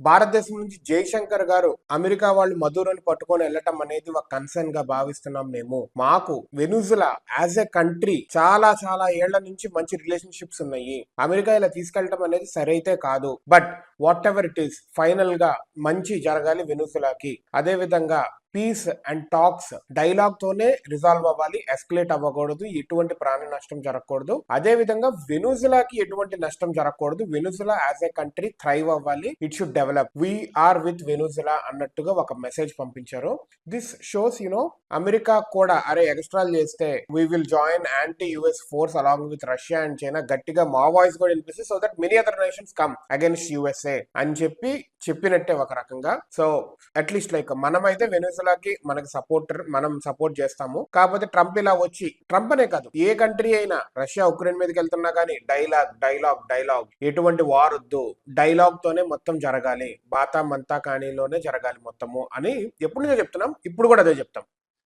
భారతదేశం నుంచి జైశంకర్ గారు అమెరికా వాళ్ళు మధురని పట్టుకొని వెళ్ళటం అనేది ఒక కన్సర్న్ గా భావిస్తున్నాం మేము. మాకు వెనుజులా యాజ్ ఎ కంట్రీ చాలా చాలా ఏళ్ల నుంచి మంచి రిలేషన్షిప్స్ ఉన్నాయి. అమెరికా ఇలా తీసుకెళ్లటం అనేది సరైతే కాదు. But what ever it is, final గా మంచి జరగాలి వెనుజులాకి. అదే విధంగా పీస్ అండ్ టాక్స్ డైలాగ్ తోనే రిజాల్వ్ అవ్వాలి, ఎస్కలేట్ అవ్వకూడదు, ఎటువంటి ప్రాణ నష్టం జరగకూడదు. అదే విధంగా వెనుజులాకి ఎటువంటి నష్టం జరగకూడదు. Venezuela as a country thrive అవ్వాలి, it should develop, we are with Venezuela అన్నట్టుగా ఒక మెసేజ్ పంపించారు. దిస్ షోస్ అమెరికా కూడా అరే ఎక్స్ట్రాల్ చేస్తే we will join anti US force along with Russia and China, గట్టిగా మా వాయిస్ కూడా వినిపిస్తుంది, so that many other nations come against USA అని చెప్పినట్టే ఒక రకంగా. సో అట్లీస్ట్ లైక్ మనమైతే వెనుజులాకి మనం సపోర్ట్ చేస్తాము. కాకపోతే ట్రంప్ ఇలా వచ్చి, ట్రంప్ అనే కాదు ఏ కంట్రీ అయినా రష్యా ఉక్రెయిన్ మీదకి వెళ్తున్నా కానీ డైలాగ్ డైలాగ్ డైలాగ్, ఎటువంటి వార్ వద్దు, డైలాగ్ తోనే మొత్తం జరగాలి, బాతా మంతా కానీలోనే జరగాలి మొత్తము అని ఎప్పుడు నుంచో చెప్తున్నాం, ఇప్పుడు కూడా అదే చెప్తాం.